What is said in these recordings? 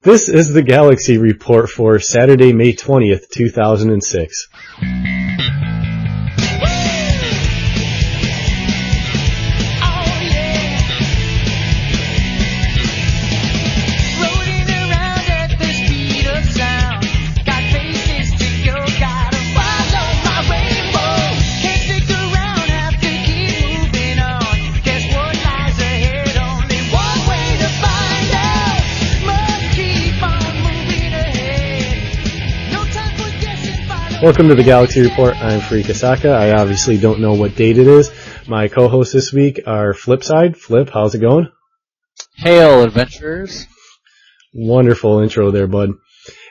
This is the Galaxy Report for Saturday, May 20th, 2006. Welcome to the Galaxy Report. I'm Freak Asaka. I obviously don't know what date it is. My co-hosts this week are Flipside. Flip, how's it going? Hail, adventurers. Wonderful intro there, bud.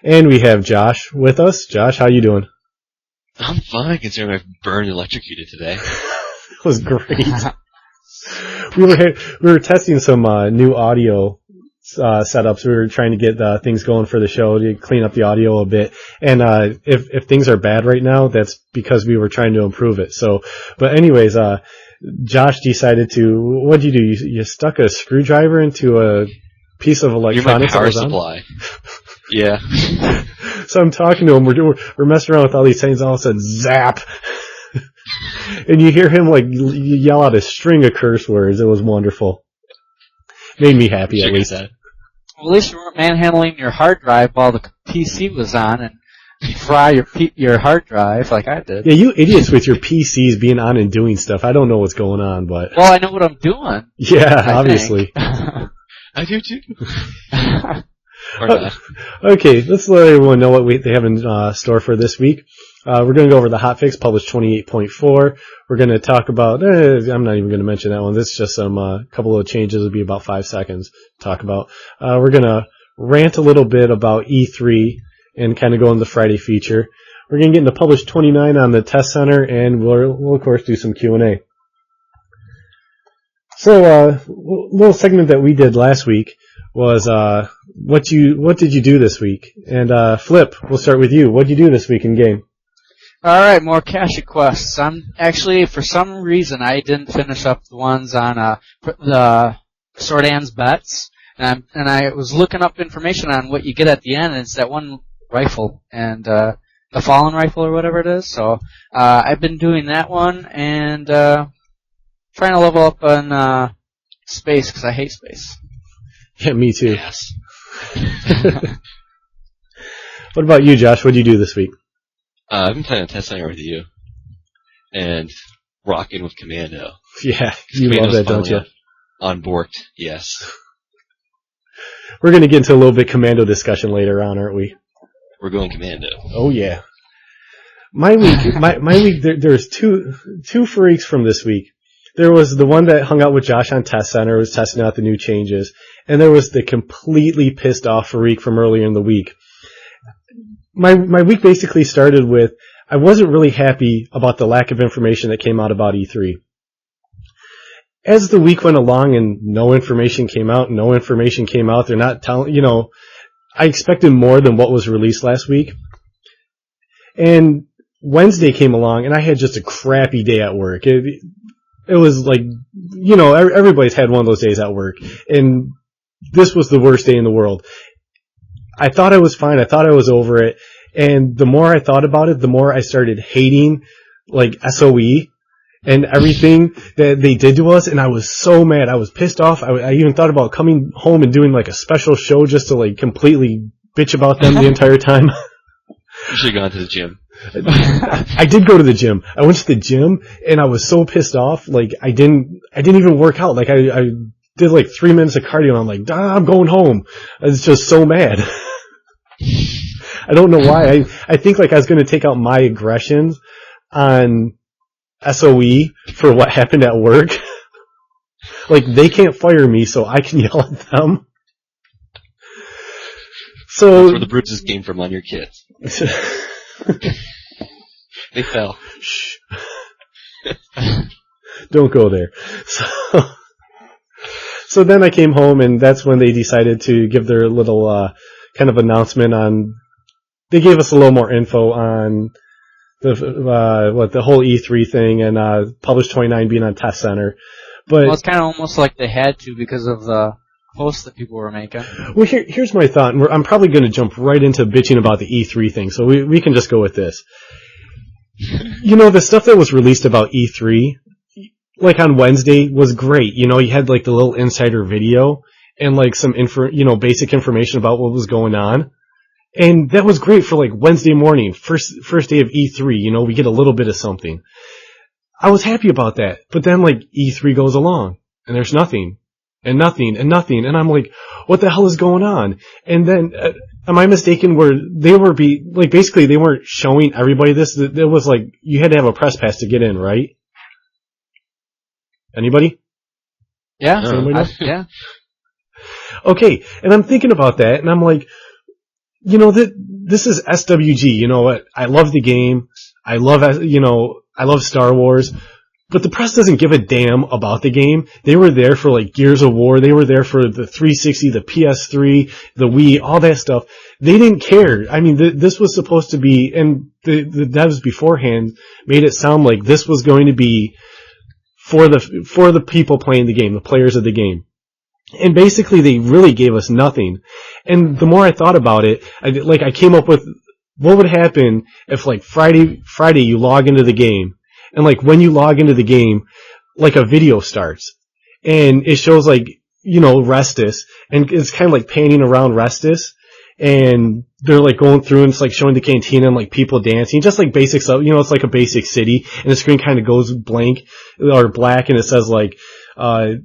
And we have Josh with us. Josh, how you doing? I'm fine, considering I've burned electrocuted today. That was great. we were testing some new audio setups. We were trying to get things going for the show to clean up the audio a bit. And if things are bad right now, that's because we were trying to improve it. So, but anyways, Josh decided to. What'd you do? You stuck a screwdriver into a piece of electronics. You're my power supply. Yeah. So I'm talking to him. We're messing around with all these things. All of a sudden, zap. And you hear him yell out a string of curse words. It was wonderful. Made me happy at least. Well, at least you weren't manhandling your hard drive while the PC was on and fry your hard drive like I did. Yeah, you idiots with your PCs being on and doing stuff. I don't know what's going on, but... Well, I know what I'm doing. Yeah, obviously. I do too. Or not. Okay, let's let everyone know what they have in store for this week. We're going to go over the Hotfix, published 28.4. We're going to talk about, I'm not even going to mention that one. This is just some couple of changes. It'll be about 5 seconds to talk about. We're going to rant a little bit about E3 and kind of go into the Friday feature. We're going to get into published 29 on the test center, and we'll of course do some Q&A. So, a little segment that we did last week was, what did you do this week? And, Flip, we'll start with you. What did you do this week in game? Alright, more cash quests. I'm actually, for some reason, I didn't finish up the ones on, the Sordan's bets. And I was looking up information on what you get at the end, and it's that one rifle, and, the Fallen rifle or whatever it is. So, I've been doing that one, and, trying to level up on, space, because I hate space. Yeah, me too. Yes. What about you, Josh? What did you do this week? I've been playing a test center with you, and rocking with Commando. Yeah, you love that, don't you? Unborked, yes. We're going to get into a little bit Commando discussion later on, aren't we? We're going Commando. Oh yeah. My week. There's two freaks from this week. There was the one that hung out with Josh on Test Center, was testing out the new changes, and there was the completely pissed off freak from earlier in the week. My week basically started with, I wasn't really happy about the lack of information that came out about E3. As the week went along and no information came out, they're not telling, I expected more than what was released last week. And Wednesday came along and I had just a crappy day at work. It was like, everybody's had one of those days at work, and this was the worst day in the world. I thought I was fine. I thought I was over it. And the more I thought about it, the more I started hating, SOE and everything that they did to us. And I was so mad. I was pissed off. I even thought about coming home and doing a special show just to completely bitch about them the entire time. You should have gone to the gym. I did go to the gym. I went to the gym and I was so pissed off. I didn't even work out. I did 3 minutes of cardio and I'm like, I'm going home. I was just so mad. I don't know why. I think I was going to take out my aggressions on SOE for what happened at work. They can't fire me, so I can yell at them. So that's where the bruises came from on your kids. They fell. Shh. Don't go there. So then I came home, and that's when they decided to give their little kind of announcement on. They gave us a little more info on the whole E3 thing and published 29 being on Test Center. But it's kind of almost like they had to because of the posts that people were making. Well, here's my thought, and I'm probably going to jump right into bitching about the E3 thing, so we can just go with this. You know, the stuff that was released about E3, like on Wednesday, was great. You know, you had like the little insider video and like some basic information about what was going on. And that was great for like Wednesday morning, first day of E3, you know, we get a little bit of something. I was happy about that. But then like E3 goes along and there's nothing and nothing and nothing. And I'm like, what the hell is going on? And then, am I mistaken where they were basically they weren't showing everybody this? It was like, you had to have a press pass to get in, right? Anybody? Yeah. Yeah. Okay. And I'm thinking about that and I'm like, you know, this is SWG, you know what? I love the game. I love Star Wars. But the press doesn't give a damn about the game. They were there for like Gears of War. They were there for the 360, the PS3, the Wii, all that stuff. They didn't care. I mean, this was supposed to be, and the devs beforehand made it sound like this was going to be for the people playing the game, the players of the game. And basically they really gave us nothing. And the more I thought about it, I came up with what would happen if like Friday you log into the game. And like when you log into the game, like a video starts and it shows like, you know, Restus and it's kind of like panning around Restus and they're like going through and it's like showing the cantina and like people dancing, just like basic stuff, you know, it's like a basic city and the screen kind of goes blank or black and it says like, I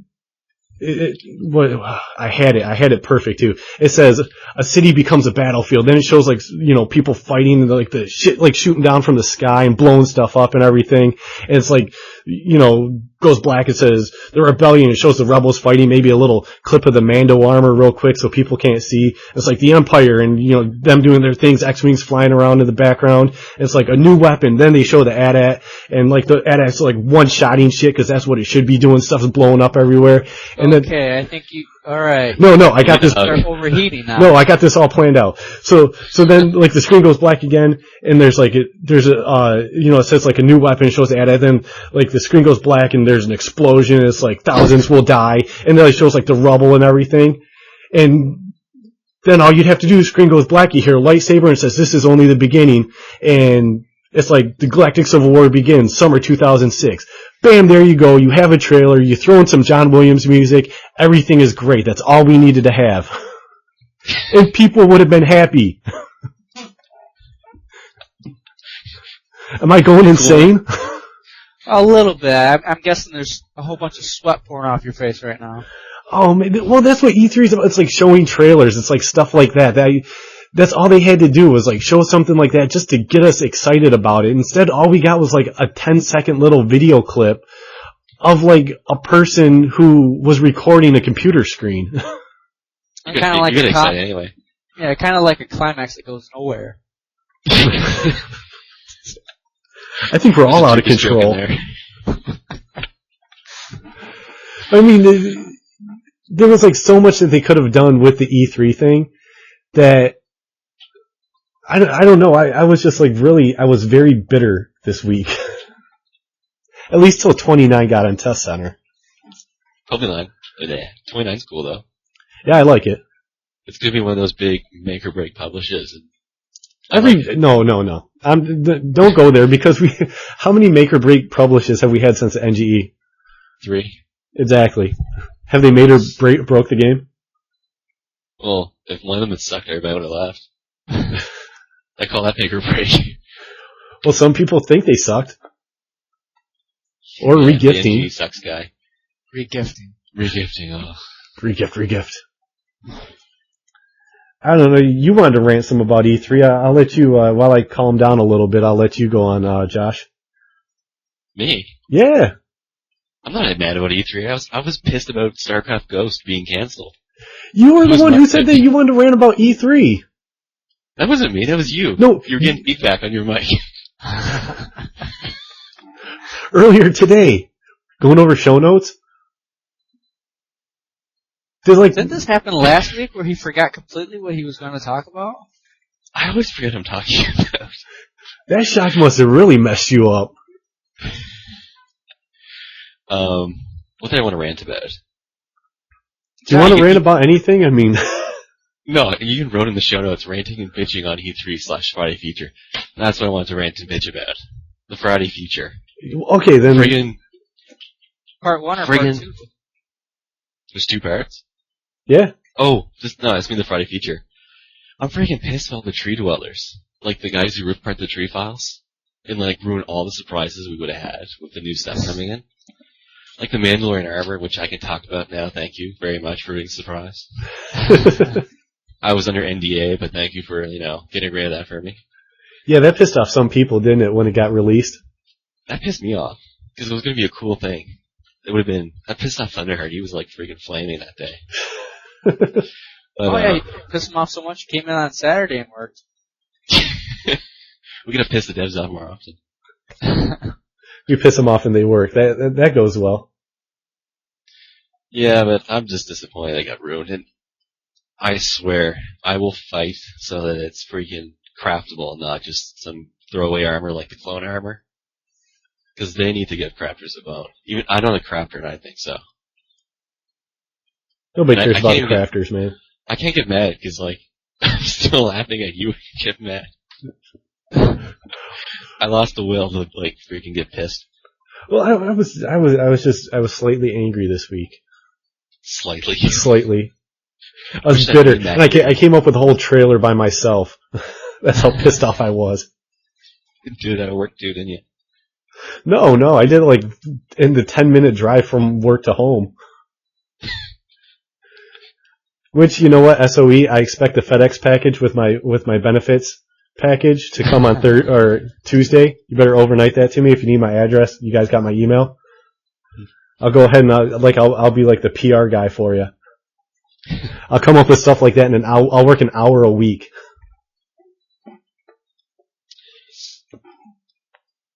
had it perfect too. It says a city becomes a battlefield. Then it shows like, you know, people fighting and like the shit, like shooting down from the sky and blowing stuff up and everything. And it's like, you know, goes black. It says the rebellion. It shows the rebels fighting, maybe a little clip of the Mando armor real quick so people can't see. It's like the Empire and, you know, them doing their things, X-Wings flying around in the background. It's like a new weapon. Then they show the AT-AT and like the AT-AT's like one-shotting shit because that's what it should be doing. Stuff's blowing up everywhere. And okay, I think you, alright. No, I got this. Start overheating now. No, I got this all planned out. So then, like, the screen goes black again, and there's a, you know, it says like a new weapon, it shows the AT-AT, then, like, the screen goes black and there's an explosion, and it's like thousands will die, and then it shows like the rubble and everything, and then all you'd have to do, the screen goes black, you hear a lightsaber, and it says this is only the beginning, and it's like the Galactic Civil War begins, summer 2006. Bam, there you go. You have a trailer. You throw in some John Williams music. Everything is great. That's all we needed to have. And people would have been happy. Am I going insane? A little bit. I'm guessing there's a whole bunch of sweat pouring off your face right now. Oh, man. Well, that's what E3 is about. It's like showing trailers. It's like stuff like that. That's all they had to do was like show something like that just to get us excited about it. Instead, all we got was like a 10-second little video clip of like a person who was recording a computer screen. Kind of like excited anyway. Yeah, kind of like a climax that goes nowhere. I think we're all out of control. I mean, there was like so much that they could have done with the E3 thing that I don't know. I was just like I was very bitter this week. At least till 29 got on Test Center. 29. 29's cool though. Yeah, I like it. It's gonna be one of those big make or break publishes. No. Don't go there because how many make or break publishes have we had since the NGE? 3. Exactly. Have they made or broke the game? Well, if one of them had sucked, everybody would have left. I call that make or break. Well, some people think they sucked. Or yeah, regifting. The NGE sucks guy. Regifting, oh. Regift. I don't know. You wanted to rant some about E3. I'll let you, while I calm down a little bit, I'll let you go on, Josh. Me? Yeah. I'm not mad about E3. I was pissed about StarCraft Ghost being cancelled. You were the one who said that you wanted to rant about E3. That wasn't me. That was you. No. You were getting feedback on your mic. Earlier today, going over show notes. Didn't this happen last week where he forgot completely what he was going to talk about? I always forget what I'm talking about. That shock must have really messed you up. What did I want to rant about? Do you want to rant about anything? I mean, no, you even wrote in the show notes, ranting and bitching on E3/Friday feature. That's what I wanted to rant and bitch about. The Friday feature. okay, then. Friggin' Part 1 or Part 2? There's 2 parts? Yeah. Oh, I mean the Friday feature. I'm freaking pissed about the tree dwellers. Like the guys who rip apart the tree files. And like ruin all the surprises we would have had with the new stuff coming in. Like the Mandalorian armor, which I can talk about now, thank you very much for being surprised. I was under NDA, but thank you for, getting rid of that for me. Yeah, that pissed off some people, didn't it, when it got released? That pissed me off. Because it was going to be a cool thing. It would have been, that pissed off Thunderheart. He was like freaking flaming that day. But, you pissed him off so much, you came in on Saturday and worked. We're gonna piss the devs off more often. We piss them off and they work. That goes well. Yeah, but I'm just disappointed they got ruined. And I swear, I will fight so that it's freaking craftable, not just some throwaway armor like the clone armor. Because they need to give crafters a bone. Even I'm not a crafter, and I think so. Nobody cares about the crafters, man. I can't get mad because, I'm still laughing at you. Get mad. I lost the will to freaking get pissed. Well, I was slightly angry this week. Slightly. I was bitter, and I came up with a whole trailer by myself. That's how pissed off I was. You did that at work too, didn't you? No, I did it in the 10-minute drive from work to home. Which, you know what, SOE, I expect the FedEx package with my benefits package to come on Tuesday. You better overnight that to me if you need my address. You guys got my email? I'll go ahead and I'll be like the PR guy for you. I'll come up with stuff like that, and I'll work an hour a week.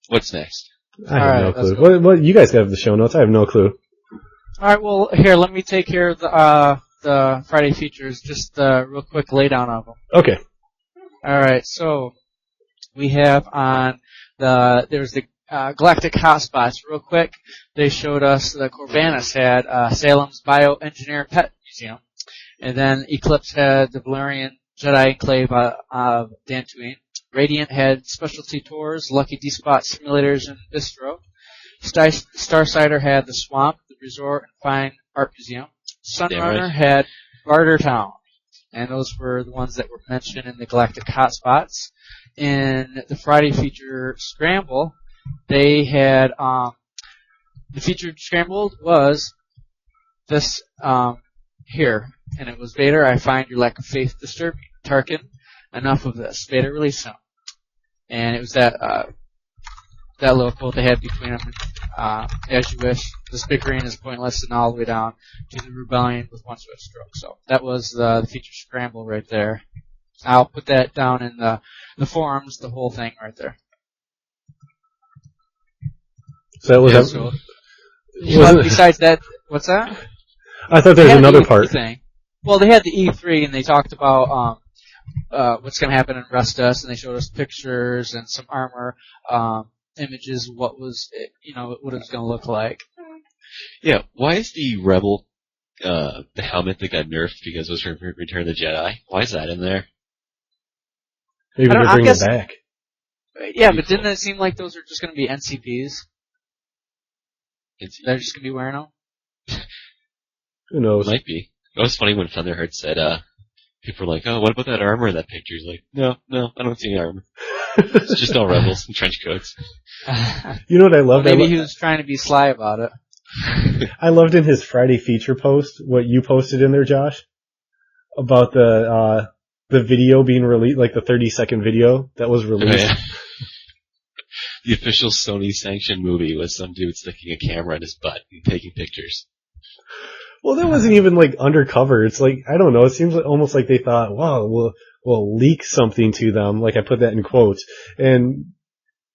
What's next? I have no clue. What you guys have the show notes. I have no clue. All right, well, here, let me take care of the Friday features, just real quick laydown of them. Okay. All right, so we have there's the Galactic Hotspots. Real quick, they showed us the Corvanus had Salem's Bioengineer Pet Museum, and then Eclipse had the Valerian Jedi Enclave of Dantooine. Radiant had specialty tours, Lucky D-Spot simulators, and Bistro. Starsider had the Swamp, the Resort, and Fine Art Museum. Sunrunner had Bartertown, and those were the ones that were mentioned in the Galactic Hotspots. In the Friday feature Scramble, they had the featured Scramble was this here, and it was Vader, I find your lack of faith disturbing. Tarkin, enough of this. Vader, release him. And it was that little quote they had between them, as you wish, this bickering is pointless, and all the way down to the rebellion with one swift stroke. So that was the feature Scramble right there. I'll put that down in the forums, the whole thing right there. So that was besides that, what's that? I thought there was another part. Thing. Well, they had the E3, and they talked about what's going to happen in Restus, and they showed us pictures and some armor images, what it was going to look like. Yeah, why is the Rebel the helmet that got nerfed because it was from Return of the Jedi? Why is that in there? Maybe they're bringing it back. Yeah, but didn't it seem like those are just going to be NCPs? They're just going to be wearing them? Who knows? It might be. It was funny when Thunderheart said, people were like, oh, what about that armor in that picture? He's like, no, I don't see any armor. It's just all rebels in trench coats. You know what I loved? Maybe he was trying to be sly about it. I loved in his Friday feature post what you posted in there, Josh, about the video being released, like the 30-second video that was released. Oh, yeah. The official Sony sanctioned movie was some dude sticking a camera in his butt and taking pictures. Well, that wasn't even undercover. It's I don't know. It seems almost like they thought, wow, we'll leak something to them. I put that in quotes. And,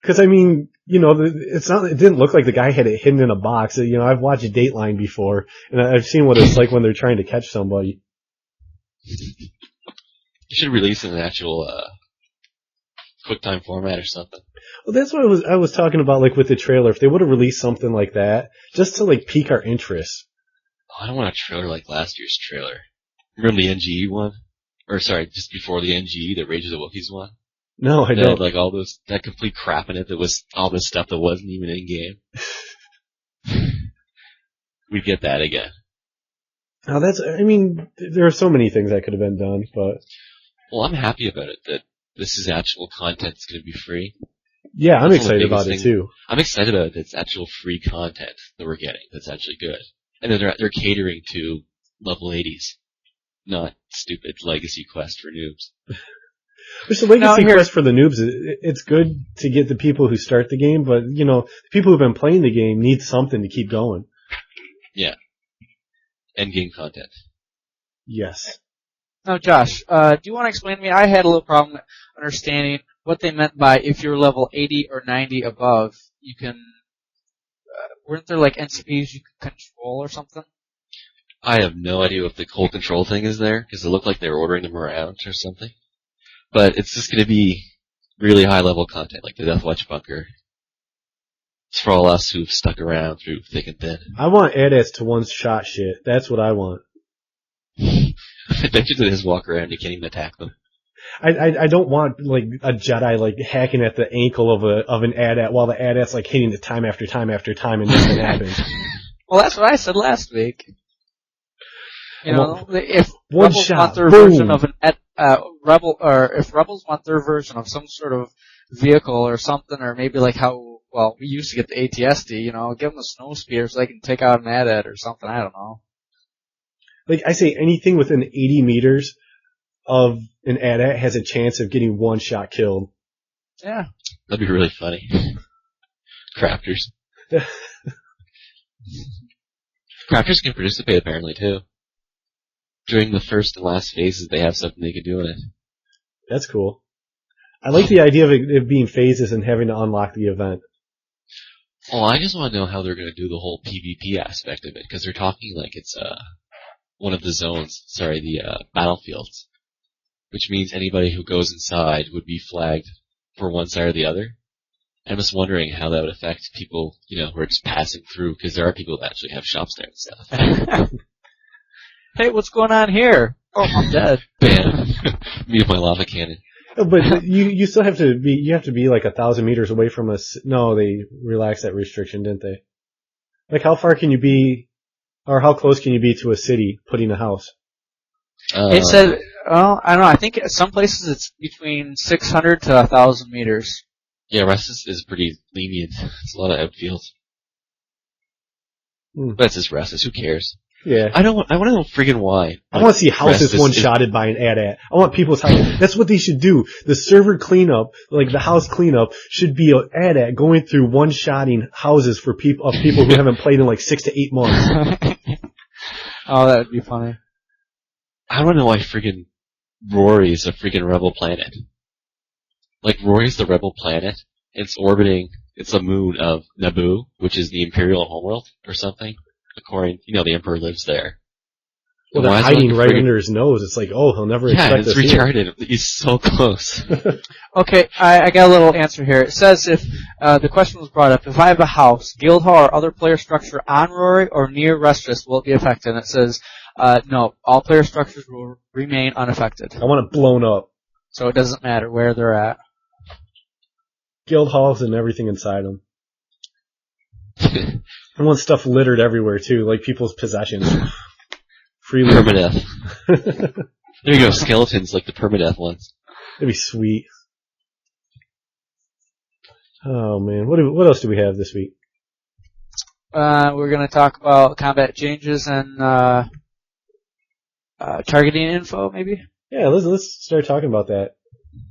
cause I mean, it didn't look like the guy had it hidden in a box. I've watched Dateline before, and I've seen what it's like when they're trying to catch somebody. You should release an actual, QuickTime format or something. Well, that's what I was talking about, with the trailer. If they would have released something like that, just to pique our interest. I don't want a trailer like last year's trailer. Remember the NGE one? Or sorry, just before the NGE, the Rage of the Wookiees one? No, I That don't. had like all that complete crap in it that was all this stuff that wasn't even in game. We'd get that again. Now there are so many things that could have been done, but Well, I'm happy about it that this is actual content that's going to be free. yeah, I'm That's one of the excited about biggest it too. I'm excited about it. It's actual free content that we're getting that's actually good. And then they're catering to level 80s, not stupid legacy quest for noobs. Which the legacy quest for the noobs, it's good to get the people who start the game, but the people who've been playing the game need something to keep going. Yeah. Endgame content. Yes. Now, Josh, do you want to explain to me? I had a little problem understanding what they meant by if you're level 80 or 90 above, you can. Weren't there like NCPs you could control or something? I have no idea what the whole control thing is there, because it looked like they were ordering them around or something. But it's just going to be really high level content, like the Death Watch bunker. It's for all us who've stuck around through thick and thin. I want ADATs to one-shot shit. That's what I want. I bet you they just walk around and you can't even attack them. I don't want like a Jedi like hacking at the ankle of an ADAT while the ADAT's like hitting it time after time after time and nothing happens. Well, that's what I said last week. If one Rebels shot, want their boom. version of if Rebels want their version of some sort of vehicle or something, or maybe like how we used to get the ATSD, give them a snow speeder so they can take out an AT-AT or something. I don't know. Like I say, anything within 80 meters of an AT-AT has a chance of getting one shot killed. Yeah. That'd be really funny. Crafters. Crafters can participate apparently too. During the first and last phases, they have something they can do in it. That's cool. I like the idea of it being phases and having to unlock the event. Oh, I just want to know how they're going to do the whole PvP aspect of it, because they're talking like it's one of the zones, the battlefields, which means anybody who goes inside would be flagged for one side or the other. I'm just wondering how that would affect people, who are just passing through, because there are people that actually have shops there and stuff. Hey, what's going on here? Oh, I'm dead. Bam. Me with my lava cannon. But you still have to be like 1,000 meters away from us. No, they relaxed that restriction, didn't they? Like how far can you be, or how close can you be to a city putting a house? It said, I don't know, I think at some places it's between 600 to 1,000 meters. Yeah, rest is pretty lenient. It's a lot of outfield. But it's just Restus, who cares? Yeah. I want to know friggin' why. I want to see houses one-shotted by an AT-AT. I want people's houses. That's what they should do. The server cleanup, like the house cleanup, should be an AT-AT going through one-shotting houses for people who haven't played in like 6 to 8 months. Oh, that would be funny. I don't know why friggin' Rory's a friggin' rebel planet. Like, Rory's the rebel planet. It's orbiting, it's a moon of Naboo, which is the Imperial homeworld, or something. According, the Emperor lives there. Well, they're hiding right under his nose. It's like, oh, he'll never expect us. Yeah, it's retarded. He's so close. Okay, I got a little answer here. It says if, the question was brought up, if I have a house, guild hall, or other player structure on Rory or near Restus, will it be affected? And it says, no, all player structures will remain unaffected. I want it blown up. So it doesn't matter where they're at. Guild halls and everything inside them. I want stuff littered everywhere too, like people's possessions. Freely. Permadeath. There you go, skeletons like the permadeath ones. That'd be sweet. Oh man, what else do we have this week? We're gonna talk about combat changes and targeting info, maybe. Yeah, let's start talking about that.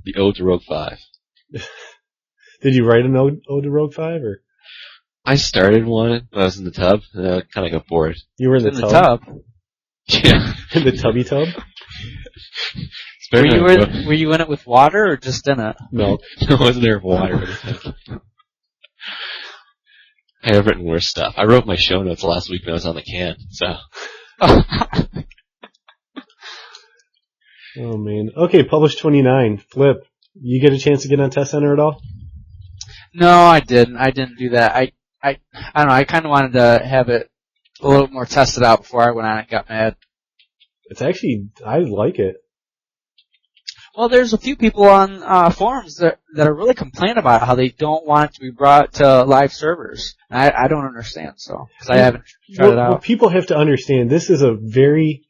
The Ode to Rogue 5. Did you write an ode to Rogue 5 or? I started one when I was in the tub, and I kind of got bored. You were in the tub? Yeah. In the tubby tub? Were you in it with water or just in it? No. No, I wasn't there with water. I have written worse stuff. I wrote my show notes last week when I was on the can, so. Oh man. Okay, published 29. Flip. You get a chance to get on Test Center at all? No, I didn't. I didn't do that. I don't know. I kind of wanted to have it a little more tested out before I went on and got mad. It's actually, I like it. Well, there's a few people on forums that are really complaining about how they don't want it to be brought to live servers. I don't understand, so because I haven't tried it out. What people have to understand, this is a very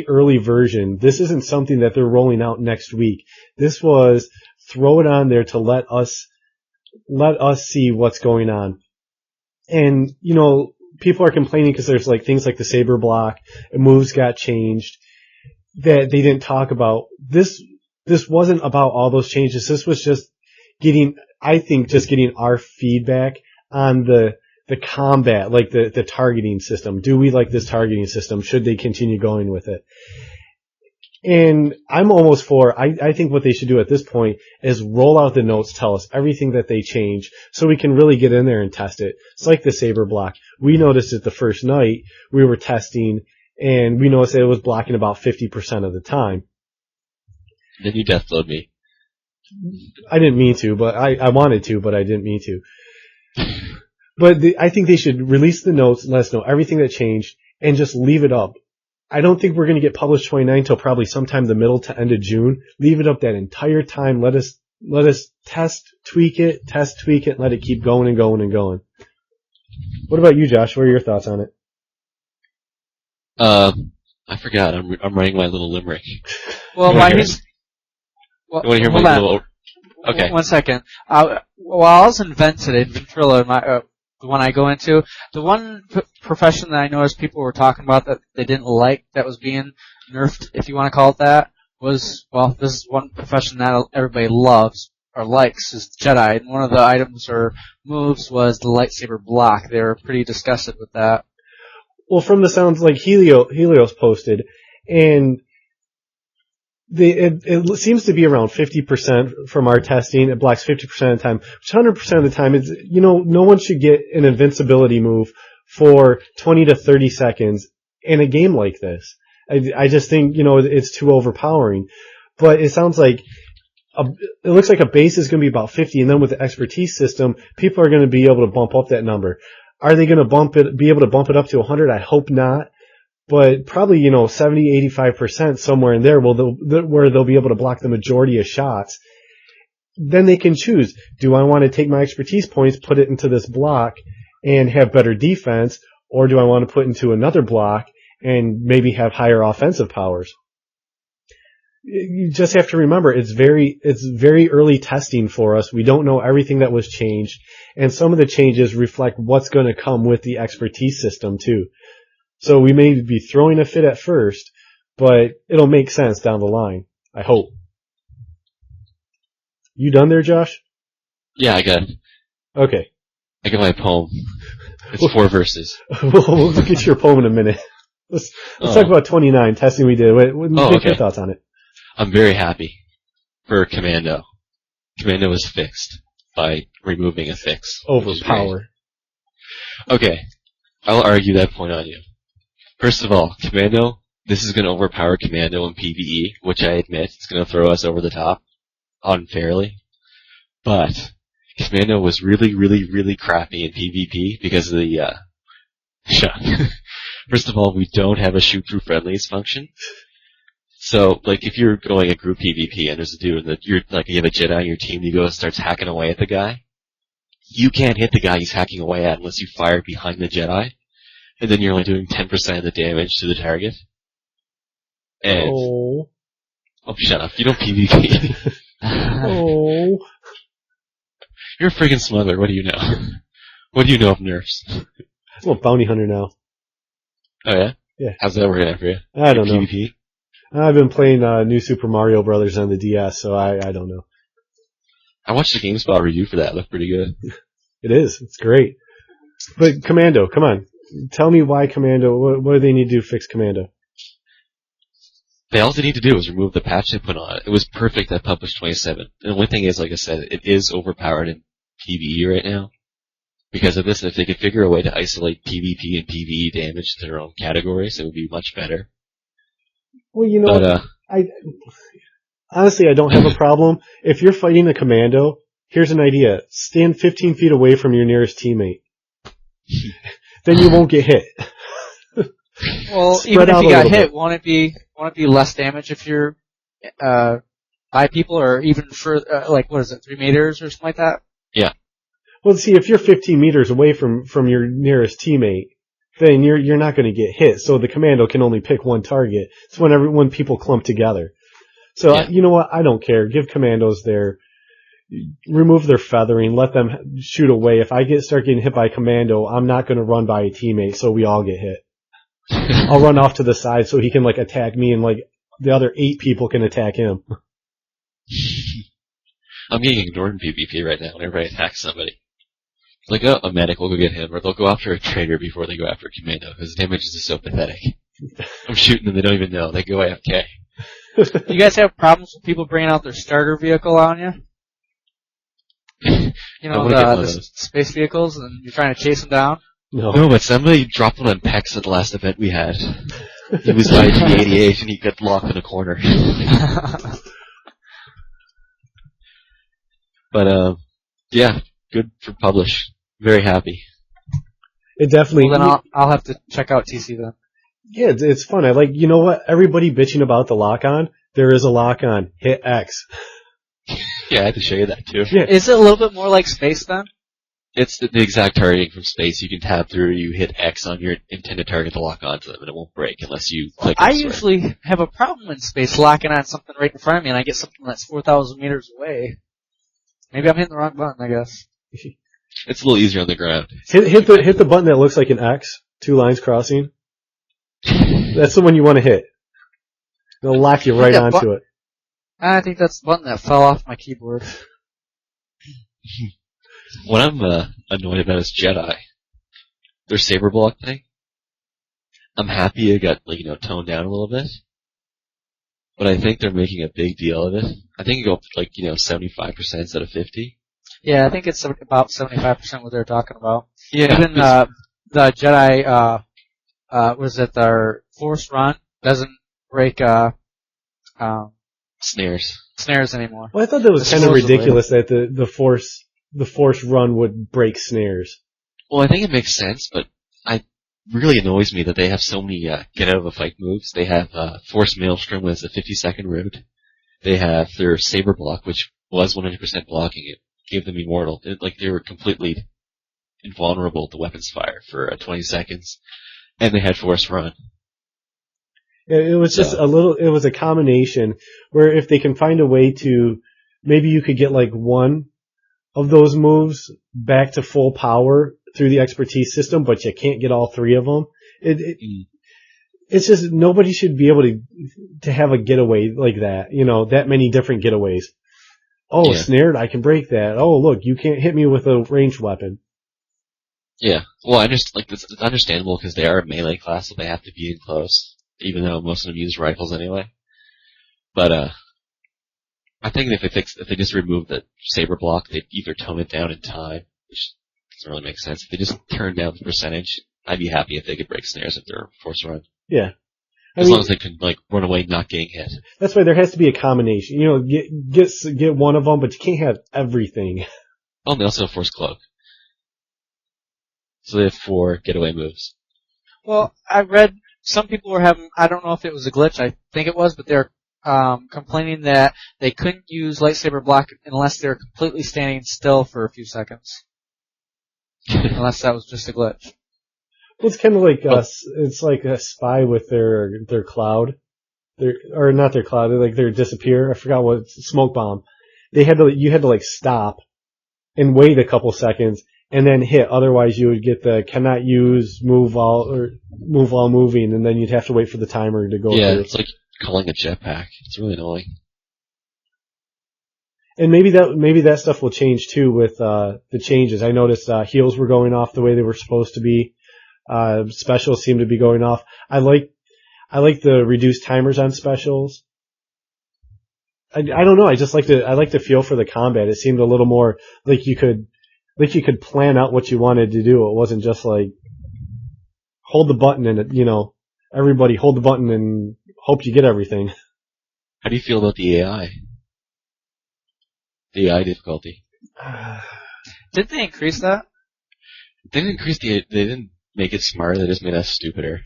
early version. This isn't something that they're rolling out next week. This was throw it on there to let us see what's going on. And people are complaining because there's like things like the saber block and moves got changed that they didn't talk about. This wasn't about all those changes. This was just getting our feedback on the combat, like the targeting system. Do we like this targeting system? Should they continue going with it? And I'm almost I think what they should do at this point is roll out the notes, tell us everything that they change so we can really get in there and test it. It's like the saber block. We noticed it the first night we were testing, and we noticed that it was blocking about 50% of the time. Then you deathload me. I didn't mean to, but I wanted to, but I didn't mean to. But I think they should release the notes, let us know everything that changed, and just leave it up. I don't think we're going to get published 29 till probably sometime the middle to end of June. Leave it up that entire time. Let us test, tweak it, and let it keep going and going and going. What about you, Josh? What are your thoughts on it? I forgot. I'm writing my little limerick. Well, you want to hear my little? Okay. 1 second. While I was in Ventrilo, the one I go into, the one profession that I noticed people were talking about that they didn't like that was being nerfed, if you want to call it that, was, well, this is one profession that everybody loves or likes, is Jedi. And one of the items or moves was the lightsaber block. They were pretty disgusted with that. Well, from the sounds like Helios posted, and it seems to be around 50% from our testing. It blocks 50% of the time, which 100% of the time is, no one should get an invincibility move for 20 to 30 seconds in a game like this. I just think, it's too overpowering. But it sounds like it looks like a base is going to be about 50, and then with the expertise system, people are going to be able to bump up that number. Are they going to be able to bump it up to 100? I hope not. But probably, 70, 85% somewhere in there where they'll be able to block the majority of shots. Then they can choose. Do I want to take my expertise points, put it into this block, and have better defense, or do I want to put into another block and maybe have higher offensive powers? You just have to remember, it's very early testing for us. We don't know everything that was changed, and some of the changes reflect what's going to come with the expertise system too. So we may be throwing a fit at first, but it'll make sense down the line. I hope. You done there, Josh? Yeah, I got it. Okay. I got my poem. It's 4 verses. We'll get your poem in a minute. Let's talk about 29, testing we did. Get your thoughts on it. I'm very happy for Commando. Commando was fixed by removing a fix. Overpower. Okay. I'll argue that point on you. First of all, Commando, this is going to overpower Commando in PvE, which I admit is going to throw us over the top unfairly. But Commando was really, really, really crappy in PvP because of the First of all, we don't have a shoot through friendlies function. So, like, if you're going a group PvP and there's a dude that you have a Jedi on your team, you go and starts hacking away at the guy, you can't hit the guy he's hacking away at unless you fire behind the Jedi. And then you're only doing 10% of the damage to the target. And oh, shut up! You don't PvP. Oh, you're a friggin' smuggler. What do you know? What do you know of nerfs? I'm a bounty hunter now. Oh yeah? Yeah. How's that working out for you? I don't know. PvP? I've been playing New Super Mario Brothers on the DS, so I don't know. I watched the GameSpot review for that. It looked pretty good. It is. It's great. But Commando, come on. Tell me why Commando, what do they need to do to fix Commando? All they need to do is remove the patch they put on it. It was perfect at Publish 27. And the only thing is, like I said, it is overpowered in PvE right now. Because of this, if they could figure a way to isolate PvP and PvE damage to their own categories, it would be much better. Well, honestly, I don't have a problem. If you're fighting a Commando, here's an idea. Stand 15 feet away from your nearest teammate. then you won't get hit. Well, Spread even if out you a got little hit, bit. won't it be less damage if you're by people, or even further, like what is it, 3 meters or something like that? Yeah. Well, see, if you're 15 meters away from your nearest teammate, then you're not going to get hit. So the commando can only pick one target. It's when people clump together. So Yeah. you know what? I don't care. Give commandos remove their feathering, let them shoot away. If I start getting hit by a commando, I'm not going to run by a teammate so we all get hit. I'll run off to the side so he can like attack me and like the other 8 people can attack him. I'm getting ignored in PvP right now whenever I attack somebody. It's like, oh, a medic will go get him, or they'll go after a trader before they go after a commando, because the damage is just so pathetic. I'm shooting them, they don't even know. They go AFK. You guys have problems with people bringing out their starter vehicle on you? You know, the space vehicles, and you're trying to chase them down? No, but somebody dropped one on PEX at the last event we had. He was IG-88 and he got locked in a corner. But, yeah, good for publish. Very happy. It definitely. Well, then I'll have to check out TC then. Yeah, it's fun. I like, you know what? Everybody bitching about the lock-on. There is a lock-on. Hit X. Yeah, I had to show you that too. Yeah. Is it a little bit more like space then? It's the exact targeting from space. You can tab through, you hit X on your intended target to lock onto them, and it won't break unless you click I usually have a problem in space locking on something right in front of me, and I get something that's 4,000 meters away. Maybe I'm hitting the wrong button, I guess. It's a little easier on the ground. Hit the button that looks like an X, 2 lines crossing. That's the one you want to hit. It'll lock you right onto it. I think that's the button that fell off my keyboard. What I'm annoyed about is Jedi. Their saber block thing. I'm happy it got toned down a little bit, but I think they're making a big deal of it. I think it go up to 75% instead of 50. Yeah, I think it's about 75% what they're talking about. Yeah, even the Jedi, was it their Force Run doesn't break snares anymore. Well, I thought that was kind of ridiculous that the Force Run would break snares. Well, I think it makes sense, but it really annoys me that they have so many get out of a fight moves. They have Force Maelstrom, which is a 50-second route. They have their Saber Block, which was 100% blocking it, gave them Immortal. They were completely invulnerable to weapons fire for 20 seconds. And they had Force Run. It was just it was a combination where if they can find a way to, maybe you could get like one of those moves back to full power through the expertise system, but you can't get all 3 of them. It's just, nobody should be able to have a getaway like that, that many different getaways. Oh, yeah. Snared, I can break that. Oh, look, you can't hit me with a ranged weapon. Yeah. Well, it's understandable because they are a melee class, so they have to be in close, even though most of them use rifles anyway. But, I think if they just remove the saber block, they'd either tone it down in time, which doesn't really make sense. If they just turn down the percentage, I'd be happy if they could break snares if they're Force Run. Yeah. As long as they can, run away not getting hit. That's why there has to be a combination. Get one of them, but you can't have everything. Oh, and they also have Force Cloak. So they have 4 getaway moves. Well, I read some people were having, I don't know if it was a glitch, I think it was, but they're complaining that they couldn't use lightsaber block unless they're completely standing still for a few seconds. Unless that was just a glitch. Well, it's kind of like it's like a spy with their cloud, or not their cloud, their disappear. I forgot what smoke bomb. You had to stop and wait a couple seconds and then hit. Otherwise, you would get the cannot use move while moving, and then you'd have to wait for the timer to go. Yeah, through. It's like calling a jetpack. It's really annoying. And maybe that stuff will change too with the changes. I noticed heals were going off the way they were supposed to be. Specials seem to be going off. I like the reduced timers on specials. I don't know. I like the feel for the combat. It seemed a little more like you could plan out what you wanted to do. It wasn't just like hold the button and everybody hold the button and hope you get everything. How do you feel about the AI? The AI difficulty. Didn't they increase that? They didn't increase they didn't make it smarter. They just made us stupider.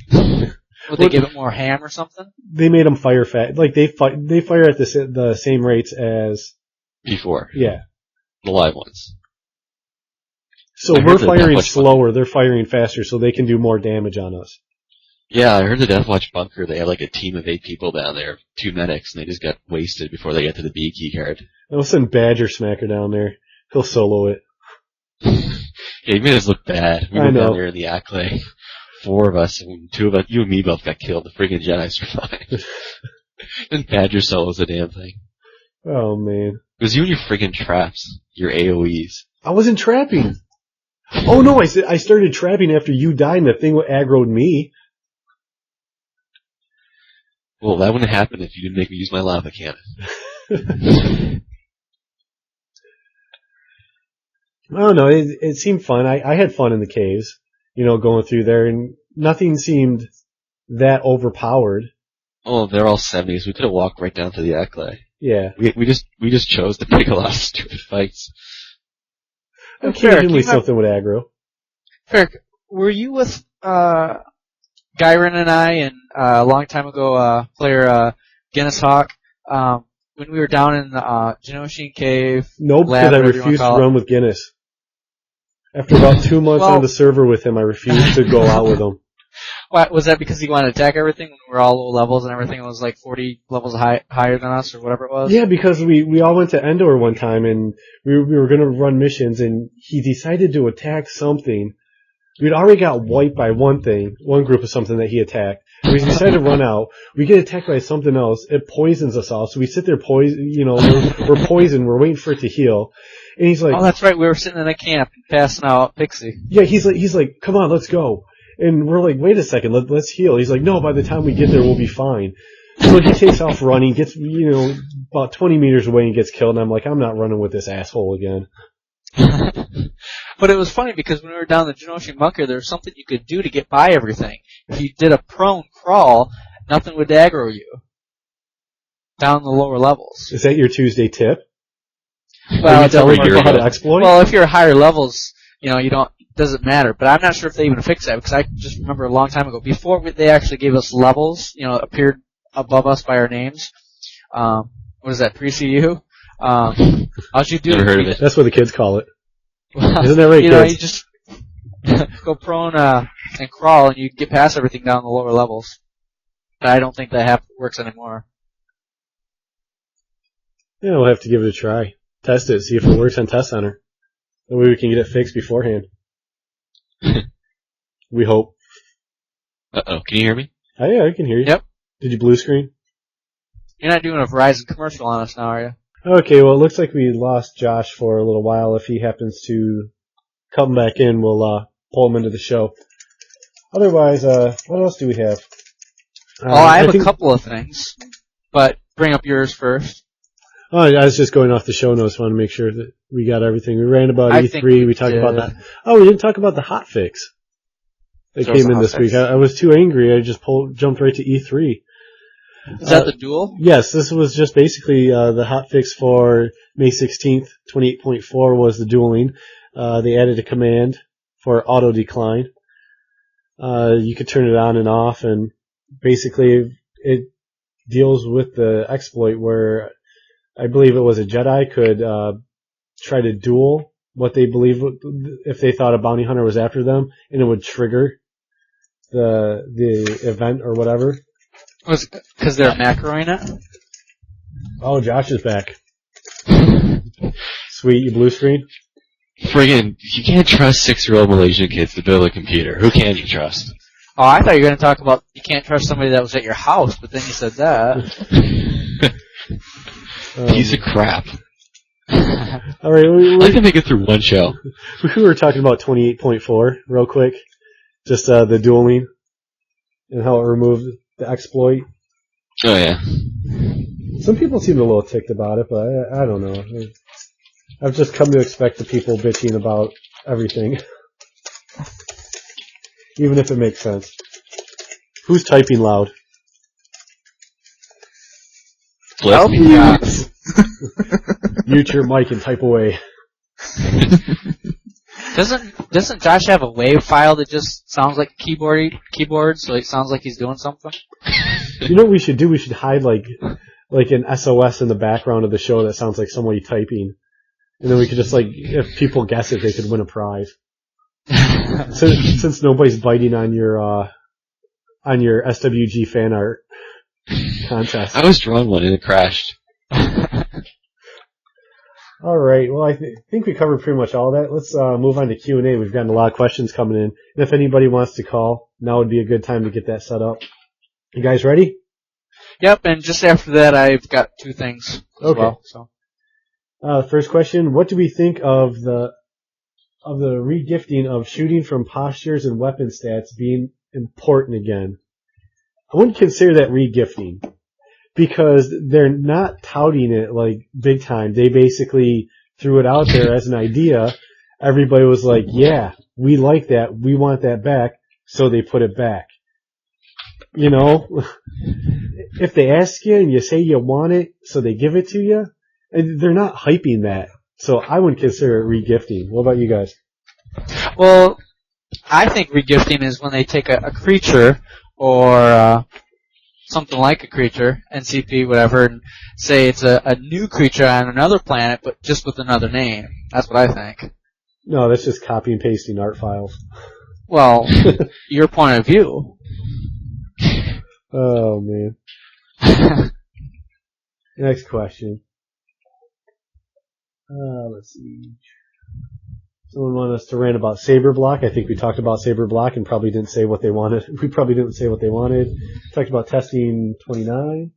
Would they give it more ham or something? They made them fire fast. Like they fire at the same rates as Before. Yeah. The live ones. So we're firing slower. They're firing faster, so they can do more damage on us. Yeah, I heard the Deathwatch bunker. They had like a team of 8 people down there, 2 medics, and they just got wasted before they got to the B key card. I'll send Badger Smacker down there. He'll solo it. Yeah, he made us look bad. We were down there in the Acklay. 4 of us, and 2 of us, you and me both got killed. The friggin' Jedi survived. And Badger solos the damn thing. Oh, man. It was you and your friggin' traps. Your AoEs. I wasn't trapping. Oh, no, I started trapping after you died and the thing aggroed me. Well, that wouldn't happen if you didn't make me use my lava cannon. I don't know, it seemed fun. I had fun in the caves, going through there, and nothing seemed that overpowered. Oh, they're all 70s. We could have walked right down to the Acklay. Yeah. We just chose to pick a lot of stupid fights. Occasionally something would aggro. Ferric, were you with Gyron and I and a long time ago player Guinness Hawk when we were down in the Genoshan Cave? Nope, because I refused to run with Guinness. After about 2 months on the server with him, I refused to go out with him. What, was that because he wanted to attack everything when we were all low levels and everything was like 40 levels higher than us or whatever it was? Yeah, because we all went to Endor one time and we were going to run missions and he decided to attack something. We'd already got wiped by one group of something that he attacked. And we decided to run out. We get attacked by something else. It poisons us all. So we sit there we're poisoned. We're waiting for it to heal. And he's like, oh, that's right. We were sitting in a camp and passing out Pixie. Yeah, he's like, come on, let's go. And we're like, wait a second, let's heal. He's like, no, by the time we get there, we'll be fine. So he takes off running, gets, about 20 meters away and gets killed. And I'm like, I'm not running with this asshole again. But it was funny because when we were down the Genoshan bunker, there was something you could do to get by everything. If you did a prone crawl, nothing would aggro you down the lower levels. Is that your Tuesday tip? Well, you telling people how to exploit? Well, if you're higher levels, it doesn't matter. But I'm not sure if they even fixed that because I just remember a long time ago, before they actually gave us levels, appeared above us by our names. What is that, pre-CU? All you do Never heard of it. That's what the kids call it. Isn't that right, kids? You just go prone and crawl, and you get past everything down the lower levels. But I don't think that works anymore. Yeah, we'll have to give it a try. Test it, see if it works on Test Center. That way we can get it fixed beforehand. We hope. Uh-oh, can you hear me? Oh, yeah, I can hear you. Yep. Did you blue screen? You're not doing a Verizon commercial on us now, are you? Okay, well, it looks like we lost Josh for a little while. If he happens to come back in, we'll pull him into the show. Otherwise, what else do we have? I have a couple of things, but bring up yours first. Oh, I was just going off the show notes. Want to make sure that we got everything. We ran about E3. We talked about that. Oh, we didn't talk about the hotfix that came in this week. I was too angry. I just jumped right to E3. Is that the duel? Yes, this was just basically the hotfix for May 16th, 28.4 was the dueling. They added a command for auto decline. You could turn it on and off, and basically it deals with the exploit where I believe it was a Jedi could try to duel what they believe if they thought a bounty hunter was after them, and it would trigger the event or whatever. Was because they're macroing it? Oh, Josh is back. Sweet, you blue screen? Friggin', you can't trust 6-year-old Malaysian kids to build a computer. Who can you trust? Oh, I thought you were going to talk about you can't trust somebody that was at your house, but then you said that. Piece of crap. All right, I'd like to make it through one show. We were talking about 28.4 real quick. Just the dueling and how it removed the exploit. Oh, yeah. Some people seem a little ticked about it, but I don't know. I've just come to expect the people bitching about everything. Even if it makes sense. Who's typing loud? Help me. Mute your mic and type away. Doesn't Josh have a WAV file that just sounds like a keyboard, so it sounds like he's doing something? You know what we should do? We should hide like an SOS in the background of the show that sounds like somebody typing, and then we could just if people guess it, they could win a prize. Since nobody's biting on your SWG fan art contest. I was drawing one and it crashed. All right. Well, I think we covered pretty much all that. Let's move on to Q&A. We've gotten a lot of questions coming in. And if anybody wants to call, now would be a good time to get that set up. You guys ready? Yep, and just after that, I've got two things as well. So, first question: what do we think of the regifting of shooting from postures and weapon stats being important again? I wouldn't consider that regifting because they're not touting it like big time. They basically threw it out there as an idea. Everybody was like, "Yeah, we like that. We want that back," so they put it back. You know, if they ask you and you say you want it, so they give it to you, and they're not hyping that. So I wouldn't consider it regifting. What about you guys? Well, I think regifting is when they take a creature or something like a creature, NCP, whatever, and say it's a new creature on another planet, but just with another name. That's what I think. No, that's just copy and pasting art files. Well, your point of view. Oh, man. Next question. Let's see. Someone wanted us to rant about Saber Block. I think we talked about Saber Block and probably didn't say what they wanted. We probably didn't say what they wanted. Talked about testing 29.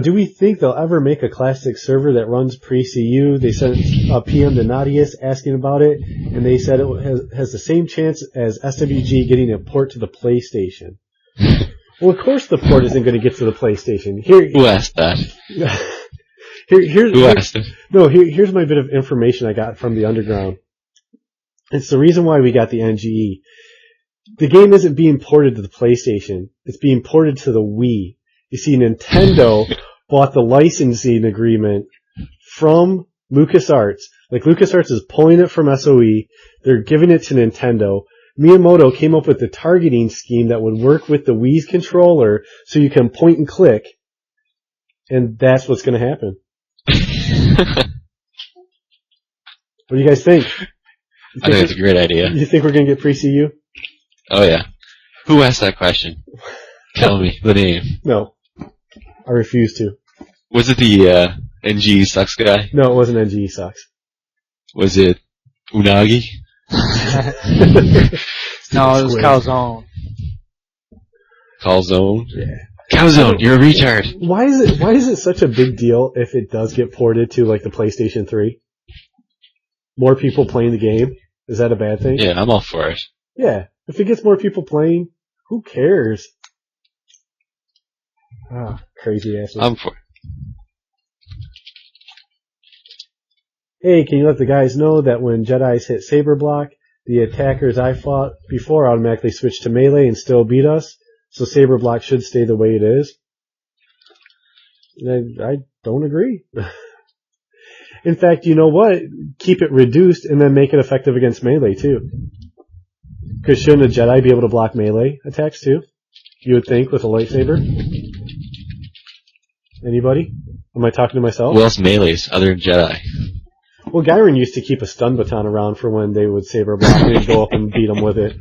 Do we think they'll ever make a classic server that runs pre-CU? They sent a PM to Nadius asking about it, and they said it has the same chance as SWG getting a port to the PlayStation. Well, of course the port isn't going to get to the PlayStation. Who asked that? Who asked it? No, here's my bit of information I got from the Underground. It's the reason why we got the NGE. The game isn't being ported to the PlayStation. It's being ported to the Wii. You see, Nintendo bought the licensing agreement from LucasArts. Like, LucasArts is pulling it from SOE. They're giving it to Nintendo. Miyamoto came up with the targeting scheme that would work with the Wii's controller so you can point and click. And that's what's going to happen. What do you guys think? I think it's a great idea. You think we're going to get pre-CU? Oh, yeah. Who asked that question? Tell me the name. No. I refuse to. Was it the NG Sucks guy? No, it wasn't NGE Sucks. Was it Unagi? No, it was Calzone. Calzone? Yeah. Calzone, you're a retard. Why is it such a big deal if it does get ported to like the PlayStation 3? More people playing the game? Is that a bad thing? Yeah, I'm all for it. Yeah. If it gets more people playing, who cares? Ah, crazy asses. I'm for it. Hey, can you let the guys know that when Jedis hit Saber Block, the attackers I fought before automatically switch to melee and still beat us? So Saber Block should stay the way it is. I don't agree. In fact, you know what? Keep it reduced and then make it effective against melee too. Because shouldn't a Jedi be able to block melee attacks too? You would think with a lightsaber. Anybody? Am I talking to myself? Who else melees other than Jedi? Well, Gyron used to keep a stun baton around for when they would saber block and he'd go up and beat them with it.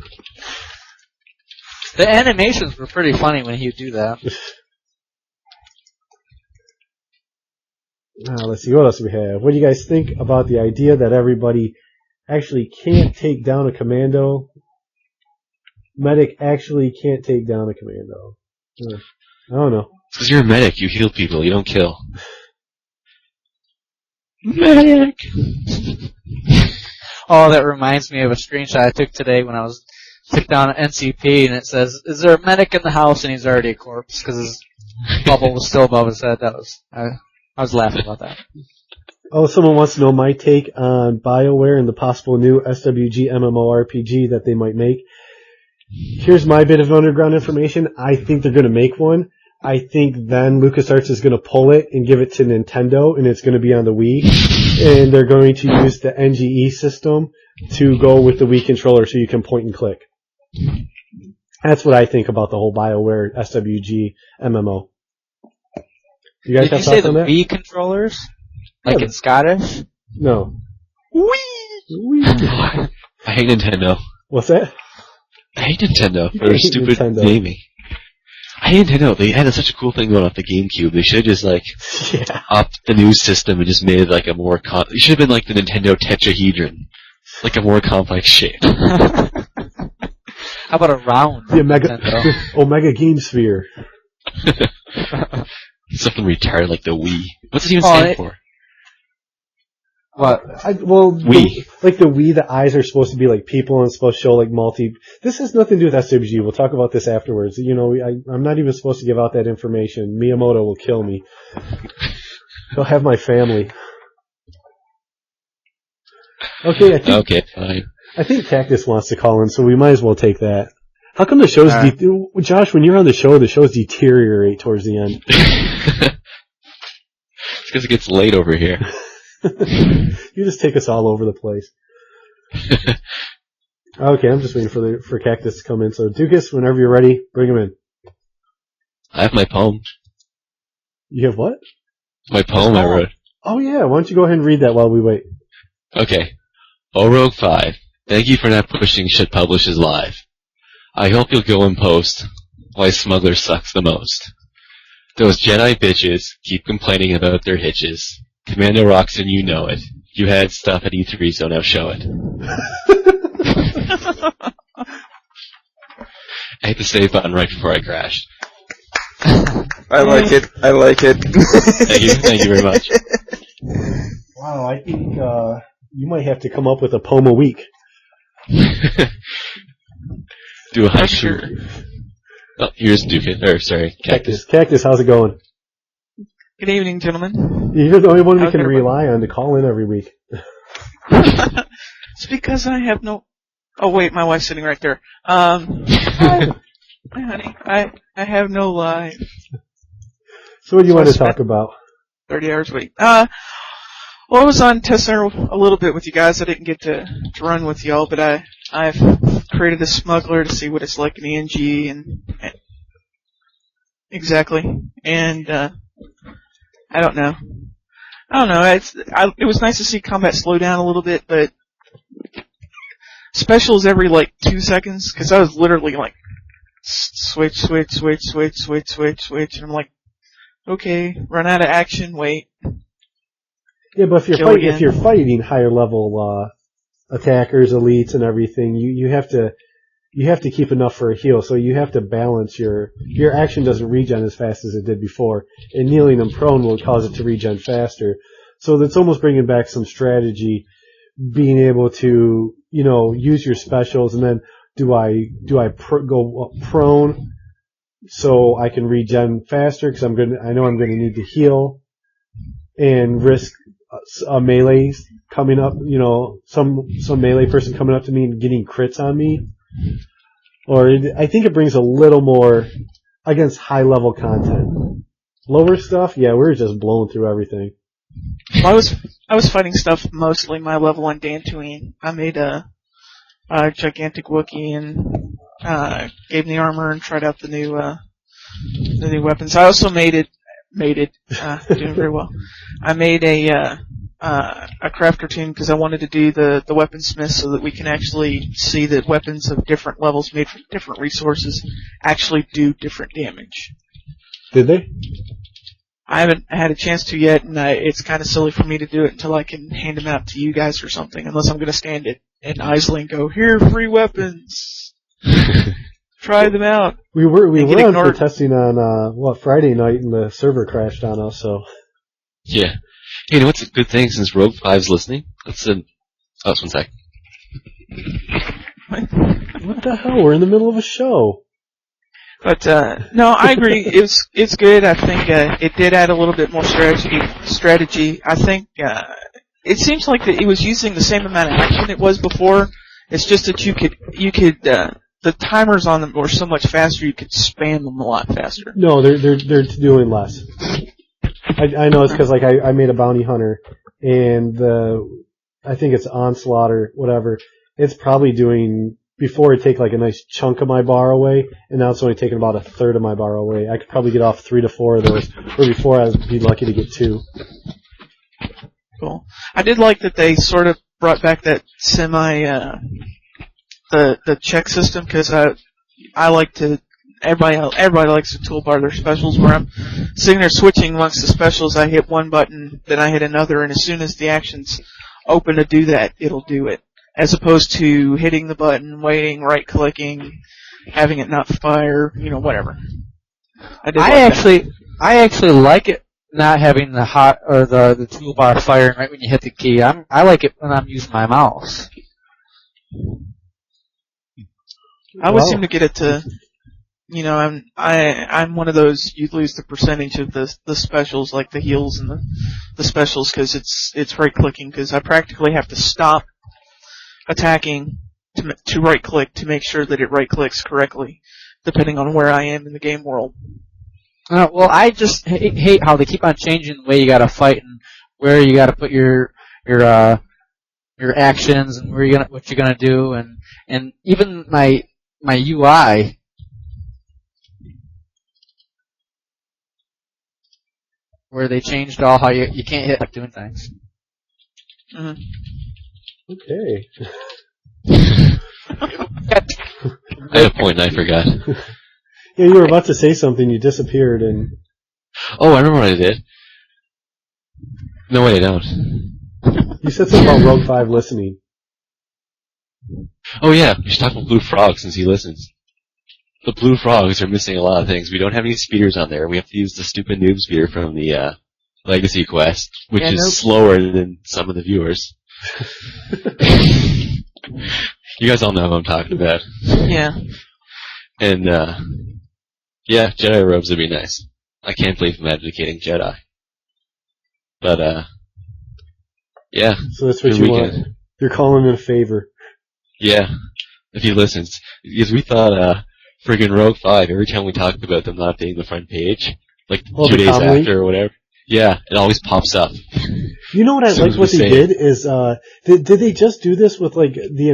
The animations were pretty funny when he would do that. Let's see, what else do we have? What do you guys think about the idea that everybody actually can't take down a commando? Medic actually can't take down a commando. I don't know. Because you're a medic, you heal people, you don't kill. Medic! Oh, that reminds me of a screenshot I took today when I took down an NCP, and it says, "Is there a medic in the house?" And he's already a corpse because his bubble was still above his head. I was laughing about that. Oh, someone wants to know my take on BioWare and the possible new SWG MMORPG that they might make. Here's my bit of underground information. I think they're going to make one. I think then LucasArts is going to pull it and give it to Nintendo, and it's going to be on the Wii, and they're going to use the NGE system to go with the Wii controller so you can point and click. That's what I think about the whole BioWare SWG MMO. You guys Did you have say thoughts the on that? Wii controllers? Like Yeah. in Scottish? No. I hate Nintendo. What's that? I hate Nintendo for I their hate stupid Nintendo. naming. I hate Nintendo. They had such a cool thing going off the GameCube. They should have just Yeah. upped the news system and just made it like a more it should have been like the Nintendo tetrahedron, like a more complex shape. How about a round? The Omega, Nintendo? Omega Game Sphere. Something retarded like the Wii. What's it even Oh, stand for? What? Wii. Like the Wii, the eyes are supposed to be like people and it's supposed to show like This has nothing to do with SWG. We'll talk about this afterwards. You know, I'm not even supposed to give out that information. Miyamoto will kill me. He'll have my family. Okay, Okay, fine. I think Cactus wants to call in, so we might as well take that. How come the shows, Josh, when you're on the shows deteriorate towards the end? It's because it gets late over here. You just take us all over the place. Okay, I'm just waiting for Cactus to come in. So, Dukas, whenever you're ready, bring him in. I have my poem. You have what? My poem I wrote. Oh yeah, why don't you go ahead and read that while we wait? Okay. Oh, Rogue 5, thank you for not pushing shit publishes live. I hope you'll go and post why Smuggler sucks the most. Those Jedi bitches keep complaining about their hitches. Commando Roxon, you know it. You had stuff at E3, so now show it. I hit the save button right before I crashed. I like it. Thank you very much. Wow, I think you might have to come up with a poem a week. Do a haiku. Oh, here's Cactus. Cactus, how's it going? Good evening, gentlemen. You're the only one we How's can everybody? rely on to call in every week. It's because I have no. Oh wait, my wife's sitting right there. Hi, honey. I have no life. So what do you So want I to talk spent- about? 30 hours a week. Well, I was on Test Center a little bit with you guys. I didn't get to run with y'all, but I've created a smuggler to see what it's like in the NG and exactly. And I don't know. It was nice to see combat slow down a little bit, but specials every like 2 seconds, because I was literally like switch, and I'm like, okay, run out of action, wait. Yeah, but Kill if again. you're fighting higher level attackers, elites, and everything, you have to keep enough for a heal. So you have to balance your action doesn't regen as fast as it did before, and kneeling and prone will cause it to regen faster. So that's almost bringing back some strategy, being able to use your specials, and then do I go prone so I can regen faster because I know I'm going to need to heal and risk a melee coming up, some melee person coming up to me and getting crits on me. Or I think it brings a little more against high level content. Lower stuff, yeah, we're just blowing through everything. Well, I was fighting stuff mostly my level on Dantooine. I made a gigantic Wookiee and gave him the armor and tried out the new weapons. I also made it doing very well. I made a crafter tune because I wanted to do the weaponsmith so that we can actually see that weapons of different levels made from different resources actually do different damage. Did they? I haven't had a chance to yet, and it's kind of silly for me to do it until I can hand them out to you guys or something, unless I'm going to stand it in Isley and go, here, free weapons. Try them out. We were And get on for ignored. testing on Friday night, and the server crashed on us. So Yeah. Hey, you know what's a good thing since Rogue 5's listening? Just one sec. what the hell? We're in the middle of a show. But no, I agree. It's good. I think it did add a little bit more strategy. I think it seems like that it was using the same amount of action it was before. It's just that you could the timers on them were so much faster you could spam them a lot faster. No, they're doing less. I know it's because like I made a bounty hunter, and I think it's onslaught or whatever. It's probably doing before it take like a nice chunk of my bar away, and now it's only taking about a third of my bar away. I could probably get off 3 to 4 of those, where before I'd be lucky to get 2. Cool. I did like that they sort of brought back that the check system, because I like to. Everybody likes to toolbar their specials, where I'm sitting there switching amongst the specials. I hit one button, then I hit another, and as soon as the action's open to do that, it'll do it. As opposed to hitting the button, waiting, right-clicking, having it not fire, whatever. I actually like it not having the the toolbar firing right when you hit the key. I like it when I'm using my mouse. I always seem to get it to. I'm one of those, you lose the percentage of the specials, like the heals and the specials, because it's right clicking, because I practically have to stop attacking to right click to make sure that it right clicks correctly, depending on where I am in the game world. Well, I just hate how they keep on changing the way you gotta fight and where you gotta put your actions and what you're gonna do, and even my UI. Where they changed all how you can't hit doing things. Mm-hmm. Okay. I had a point and I forgot. Yeah, you were about to say something, you disappeared, and... Oh, I remember what I did. No, wait, I don't. You said something about Rogue 5 listening. Oh yeah, we should talk about Blue Frog since he listens. The Blue Frogs are missing a lot of things. We don't have any speeders on there. We have to use the stupid noob speeder from the Legacy Quest, which is slower than some of the viewers. You guys all know who I'm talking about. Yeah. And, yeah, Jedi robes would be nice. I can't believe I'm advocating Jedi. But, yeah. So that's what you want. You're calling in a favor. Yeah, if he listens. Because we thought, friggin' Rogue 5, every time we talked about them not updating the front page, like 2 days after or whatever, yeah, it always pops up. You know what I like what they did is, did they just do this with like the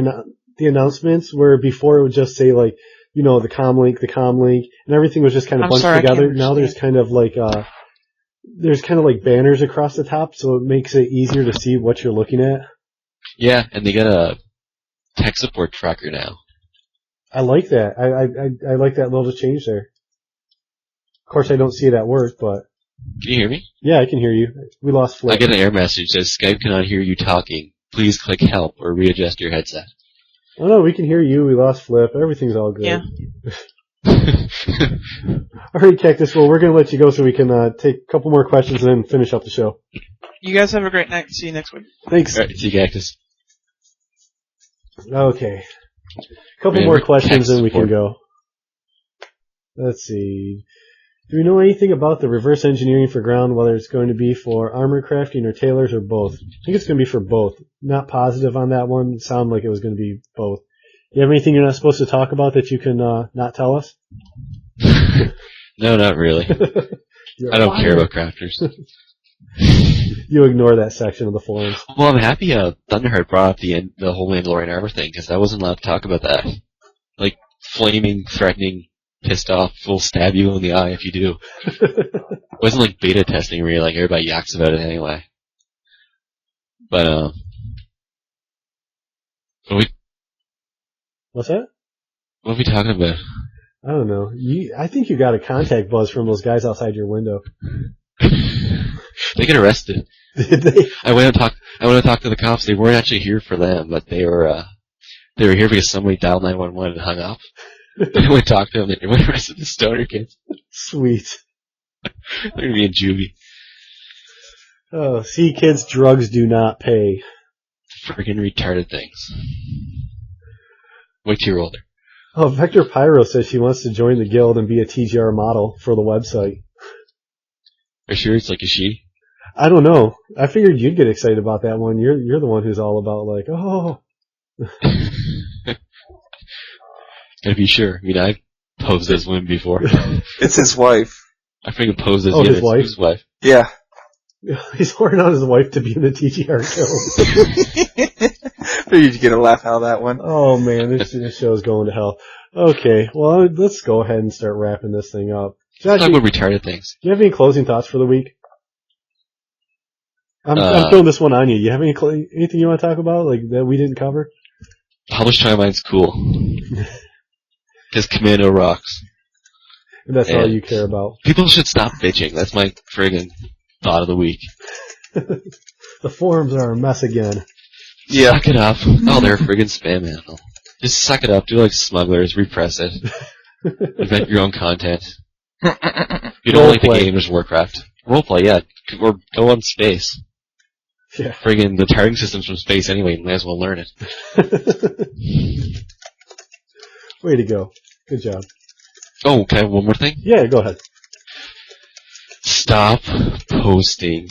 announcements where before it would just say like, the comm link, and everything was just kind of bunched together. Now there's kind of like, banners across the top, so it makes it easier to see what you're looking at. Yeah, and they got a tech support tracker now. I like that. I like that little change there. Of course, I don't see it at work, but... Can you hear me? Yeah, I can hear you. We lost Flip. I get an error message that says, Skype cannot hear you talking. Please click help or readjust your headset. Oh no, we can hear you. We lost Flip. Everything's all good. Yeah. Alright, Cactus. Well, we're going to let you go so we can take a couple more questions and then finish up the show. You guys have a great night. See you next week. Thanks. Alright, see you, Cactus. Okay. A couple more questions and we can go. Let's see. Do we know anything about the reverse engineering for ground, whether it's going to be for armor crafting or tailors or both? I think it's going to be for both. Not positive on that one. It sounded like it was going to be both. You have anything you're not supposed to talk about that you can not tell us? No, not really. I don't care about crafters. You ignore that section of the forums. Well, I'm happy Thunderheart brought up the whole Mandalorian armor thing, because I wasn't allowed to talk about that. Like, flaming, threatening, pissed off, will stab you in the eye if you do. It wasn't like beta testing where like everybody yaks about it anyway. But, What's that? What are we talking about? I don't know. I think you got a contact buzz from those guys outside your window. They get arrested. Did they? I went and talked to the cops. They weren't actually here for them, but they were here because somebody dialed 911 and hung up. I went and talked to them. They went and arrested the stoner kids. Sweet. They're gonna be in juvie. Oh, see, kids, drugs do not pay. Friggin' retarded things. Wait till you're older. Oh, Vector Pyro says she wants to join the guild and be a TGR model for the website. Are you sure it's like a she? I don't know. I figured you'd get excited about that one. You're the one who's all about like, oh. Gotta be sure. I mean, I've posed as women before. It's his wife. I freaking posed as his wife? His wife. Yeah. He's ordering on his wife to be in the TGR show. Figured you'd get a laugh out of that one. Oh man, this show's going to hell. Okay, well, let's go ahead and start wrapping this thing up. Josh, Talk about retarded things. do you have any closing thoughts for the week? I'm throwing this one on you. You have anything you want to talk about, like, that we didn't cover? Publish Timeline's cool. Because Commando rocks. And that's all you care about. People should stop bitching. That's my friggin' thought of the week. The forums are a mess again. Yeah. Suck it up. Oh, they're a friggin' spam handle. Just suck it up. Do like smugglers. Repress it. Invent your own content. You don't like the game, there's Warcraft. Roleplay, yeah. Or go on space. Yeah. Friggin' the targeting system's from space anyway. Might as well learn it. Way to go. Good job. Oh, can I have one more thing? Yeah, go ahead. Stop posting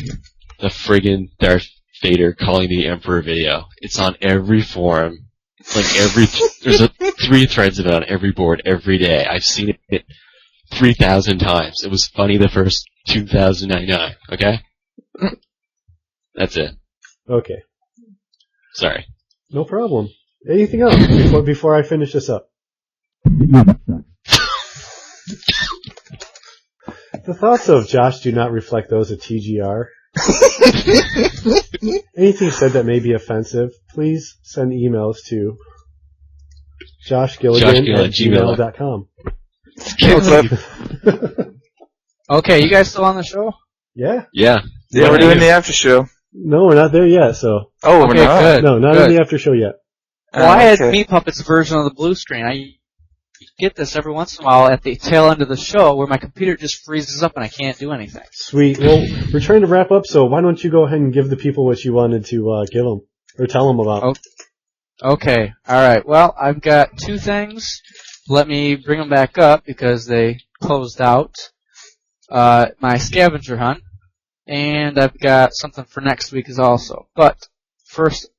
the friggin' Darth Vader calling the Emperor video. It's on every forum. Like there's 3 threads of it on every board every day. I've seen it 3,000 times. It was funny the first 2,099. Okay? That's it. Okay. Sorry. No problem. Anything else before I finish this up? The thoughts of Josh do not reflect those of TGR. Anything said that may be offensive, please send emails to joshgilligan@gmail.com. Okay, you guys still on the show? Yeah? Yeah. Yeah, we're doing the after show. No, we're not there yet, so. Oh, Okay, we're not? good. No, not Good. in the after show yet. Well, I had okay. Meat Puppets version of the blue screen. I get this every once in a while at the tail end of the show where my computer just freezes up and I can't do anything. Sweet. Well, we're trying to wrap up, so why don't you go ahead and give the people what you wanted to give them, or tell them about. Oh. Okay. All right. Well, I've got 2 things. Let me bring them back up because they closed out. My scavenger hunt, and I've got something for next week as also. But first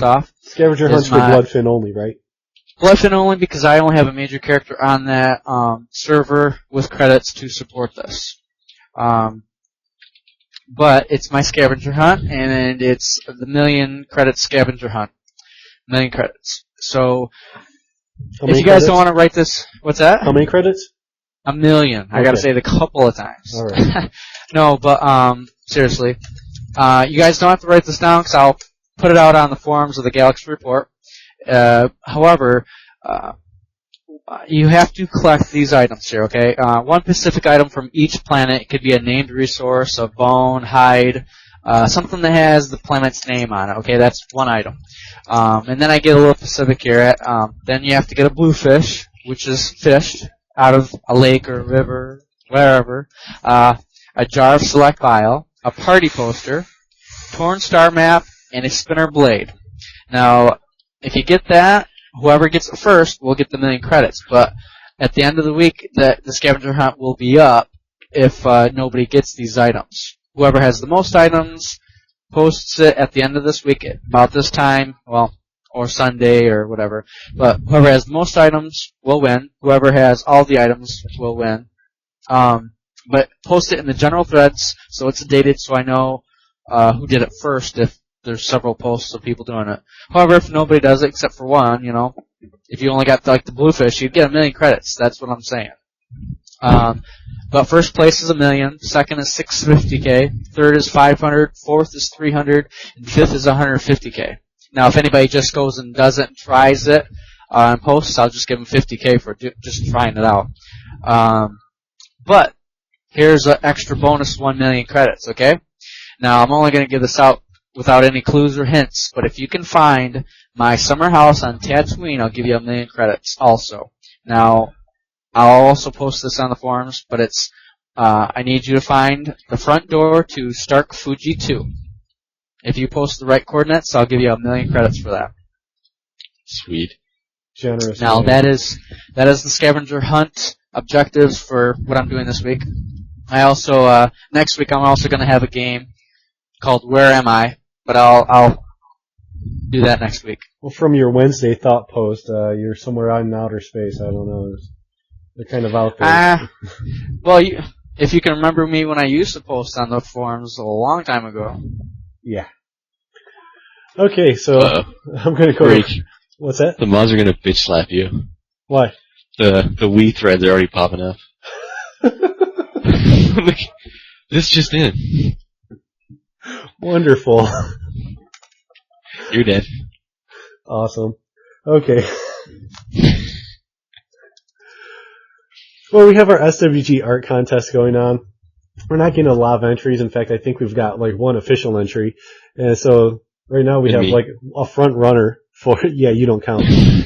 off, Scavenger hunts for Bloodfin only, right? Bloodfin only because I only have a major character on that server with credits to support this. But it's my scavenger hunt, and it's the 1,000,000 credit scavenger hunt. 1,000,000 credits. So, if you guys don't want to write this, what's that? How many credits? 1,000,000. I gotta say it a couple of times. Alright. No, but, seriously. You guys don't have to write this down because I'll put it out on the forums of the Galaxy Report. However, you have to collect these items here, okay? One specific item from each planet. It could be a named resource, a bone, hide, something that has the planet's name on it, okay? That's one item. And then I get a little specific here. Then you have to get a bluefish, which is fished out of a lake or a river, wherever. A jar of select bile, a party poster, torn star map, and a spinner blade. Now, if you get that, whoever gets it first will get the 1,000,000 credits. But at the end of the week, the scavenger hunt will be up if nobody gets these items. Whoever has the most items posts it at the end of this week at about this time, well, or Sunday or whatever. But whoever has the most items will win. Whoever has all the items will win. But post it in the general threads so it's dated so I know who did it first if there's several posts of people doing it. However, if nobody does it except for one, you know, if you only got like the bluefish, you'd get 1,000,000 credits. That's what I'm saying. But first place is 1,000,000, second is 650k, third is 500, fourth is 300, and fifth is 150k. Now, if anybody just goes and does it and tries it and posts, I'll just give them 50k for just trying it out. But here's an extra bonus 1,000,000 credits. Okay. Now I'm only going to give this out without any clues or hints, but if you can find my summer house on Tatooine, I'll give you 1,000,000 credits also. Now, I'll also post this on the forums, but it's, I need you to find the front door to Stark Fuji 2. If you post the right coordinates, I'll give you 1,000,000 credits for that. Sweet. Generous. Now, that is the scavenger hunt objectives for what I'm doing this week. I also, next week I'm also going to have a game called Where Am I? But I'll do that next week. Well, from your Wednesday thought post, you're somewhere out in outer space. I don't know. They're kind of out there. Well, if you can remember me when I used to post on the forums a long time ago. Yeah. Okay, so I'm going to go. Freak. What's that? The mods are gonna bitch slap you. Why? The Wii threads are already popping up. Like, this just in. Wonderful. You're dead. Awesome. Okay. Well, we have our SWG art contest going on. We're not getting a lot of entries. In fact, I think we've got like one official entry. And so right now we have like a front runner for, yeah, you don't count.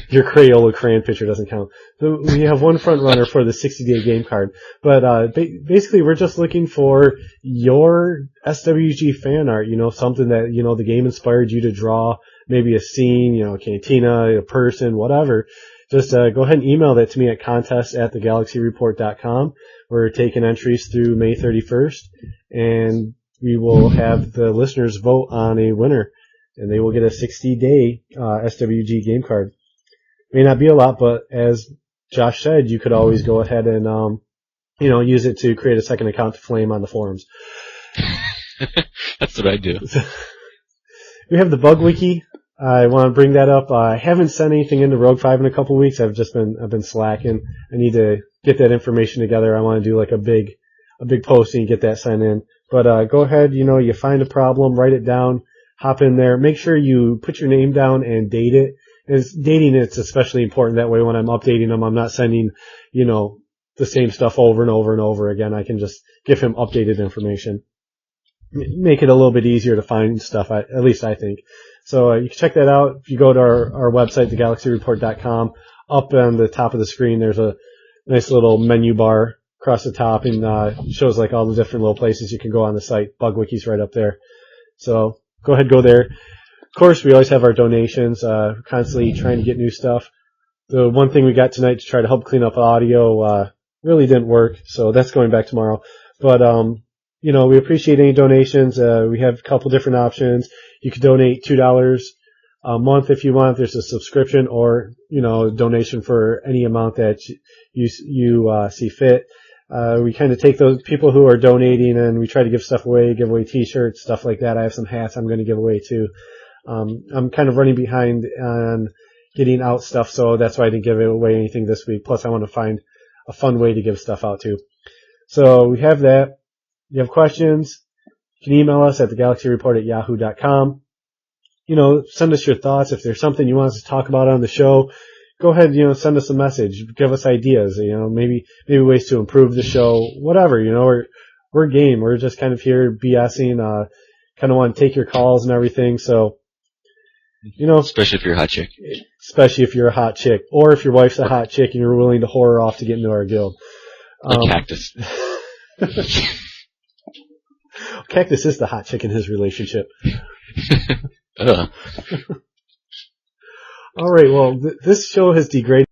Your Crayola crayon picture doesn't count. So we have one front runner for the 60-day game card. But basically we're just looking for your SWG fan art, something that, the game inspired you to draw, maybe a scene, a cantina, a person, whatever. Just go ahead and email that to me at contest@thegalaxyreport.com. We're taking entries through May 31st, and we will have the listeners vote on a winner, and they will get a 60-day SWG game card. May not be a lot, but as Josh said, you could always go ahead and use it to create a second account to flame on the forums. That's what I do. We have the Bug Wiki. I want to bring that up. I haven't sent anything into Rogue 5 in a couple weeks. I've been slacking. I need to get that information together. I want to do like a big post and get that sent in. But go ahead, you find a problem, write it down, hop in there. Make sure you put your name down and date it. Dating it's especially important. That way when I'm updating them, I'm not sending, the same stuff over and over and over again. I can just give him updated information. Make it a little bit easier to find stuff, at least I think. So you can check that out. If you go to our website, thegalaxyreport.com, up on the top of the screen, there's a nice little menu bar across the top, and shows like all the different little places you can go on the site. Bug Wiki's right up there. So go ahead, go there. Of course, we always have our donations, constantly trying to get new stuff. The one thing we got tonight to try to help clean up audio really didn't work, so that's going back tomorrow. But we appreciate any donations. We have a couple different options. You could donate $2 a month if you want. There's a subscription or, donation for any amount that you see fit. We kind of take those people who are donating and we try to give stuff away, give away t-shirts, stuff like that. I have some hats I'm going to give away too. I'm kind of running behind on getting out stuff, so that's why I didn't give away anything this week. Plus I want to find a fun way to give stuff out too. So we have that. If you have questions, you can email us at thegalaxyreport@yahoo.com. Send us your thoughts. If there's something you want us to talk about on the show, go ahead, send us a message. Give us ideas, maybe ways to improve the show, whatever, we're game. We're just kind of here BSing, kind of want to take your calls and everything. So, especially if you're a hot chick. Especially if you're a hot chick, or if your wife's a hot chick and you're willing to whore her off to get into our guild. Like Cactus. Cactus is the hot chick in his relationship. All right, well, this show has degraded